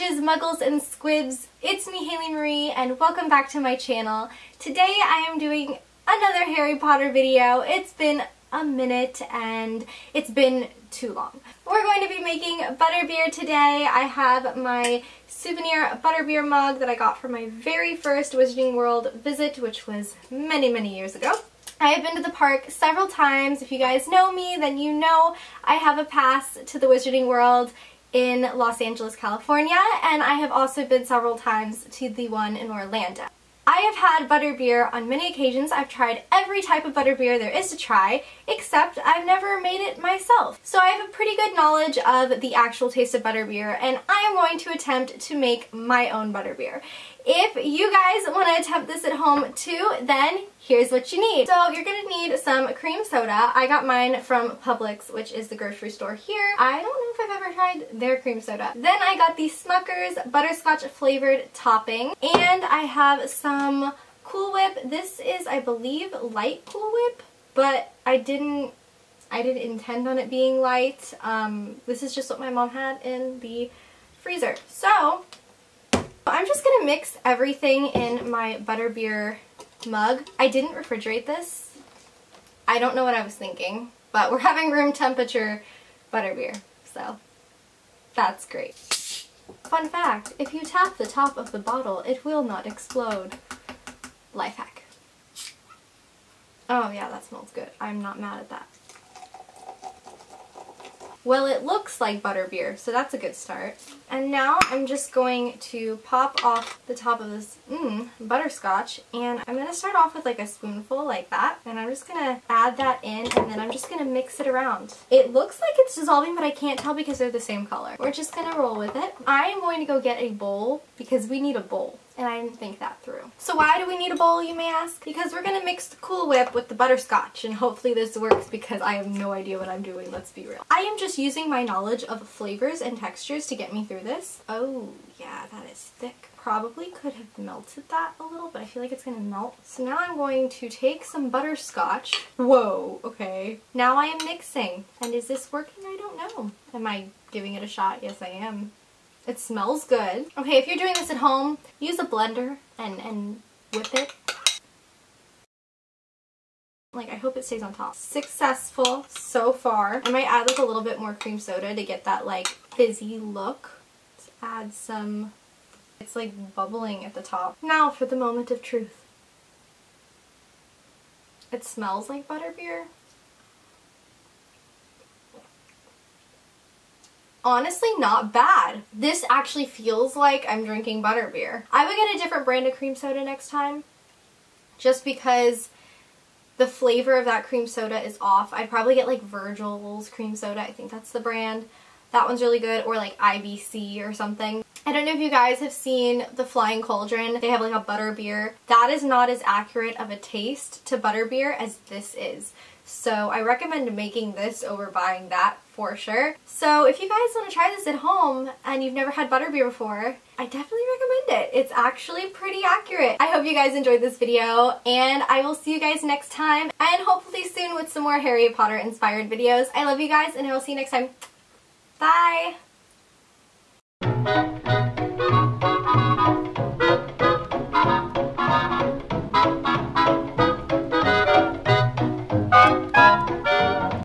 witches, muggles, and squibs. It's me, Haley Marie, and welcome back to my channel. Today I am doing another Harry Potter video. It's been a minute and it's been too long. We're going to be making butterbeer today. I have my souvenir butterbeer mug that I got for my very first Wizarding World visit, which was many years ago. I have been to the park several times. If you guys know me, then you know I have a pass to the Wizarding World in Los Angeles, California, and I have also been several times to the one in Orlando. I have had butterbeer on many occasions. I've tried every type of butterbeer there is to try, except I've never made it myself. So I have a pretty good knowledge of the actual taste of butterbeer, and I am going to attempt to make my own butterbeer. If you guys want to attempt this at home too, then here's what you need. So you're going to need some cream soda. I got mine from Publix, which is the grocery store here. I don't know if I've ever tried their cream soda. Then I got the Smucker's butterscotch flavored topping, and I have some Cool Whip. This is, I believe, light Cool Whip, but I didn't intend on it being light. This is just what my mom had in the freezer. So I'm just gonna mix everything in my butterbeer mug. I didn't refrigerate this. I don't know what I was thinking, but we're having room temperature butterbeer, so that's great. Fun fact, if you tap the top of the bottle, it will not explode. Life hack. Oh yeah, that smells good. I'm not mad at that. Well, it looks like butterbeer, so that's a good start. And now I'm just going to pop off the top of this butterscotch, and I'm going to start off with like a spoonful like that, and I'm just going to add that in, and then I'm just going to mix it around. It looks like it's dissolving, but I can't tell because they're the same color. We're just going to roll with it. I am going to go get a bowl because we need a bowl, and I didn't think that through. So why do we need a bowl, you may ask? Because we're going to mix the Cool Whip with the butterscotch, and hopefully this works because I have no idea what I'm doing, let's be real. I am just using my knowledge of flavors and textures to get me through this. Oh yeah, that is thick. Probably could have melted that a little, but I feel like it's going to melt. So now I'm going to take some butterscotch. Whoa, okay. Now I am mixing. And is this working? I don't know. Am I giving it a shot? Yes, I am. It smells good. Okay, if you're doing this at home, use a blender and whip it. Like, I hope it stays on top. Successful so far. I might add like a little bit more cream soda to get that like fizzy look. Let's add some, it's like bubbling at the top. Now for the moment of truth. It smells like butterbeer. Honestly, not bad. This actually feels like I'm drinking butterbeer. I would get a different brand of cream soda next time, just because the flavor of that cream soda is off. I'd probably get like Virgil's cream soda. I think that's the brand. That one's really good, or like IBC or something. I don't know if you guys have seen the Flying Cauldron. They have like a butterbeer. That is not as accurate of a taste to butterbeer as this is. So I recommend making this over buying that for sure. So if you guys want to try this at home and you've never had butterbeer before, I definitely recommend it. It's actually pretty accurate. I hope you guys enjoyed this video, and I will see you guys next time, and hopefully soon with some more Harry Potter inspired videos. I love you guys, and I will see you next time. Bye!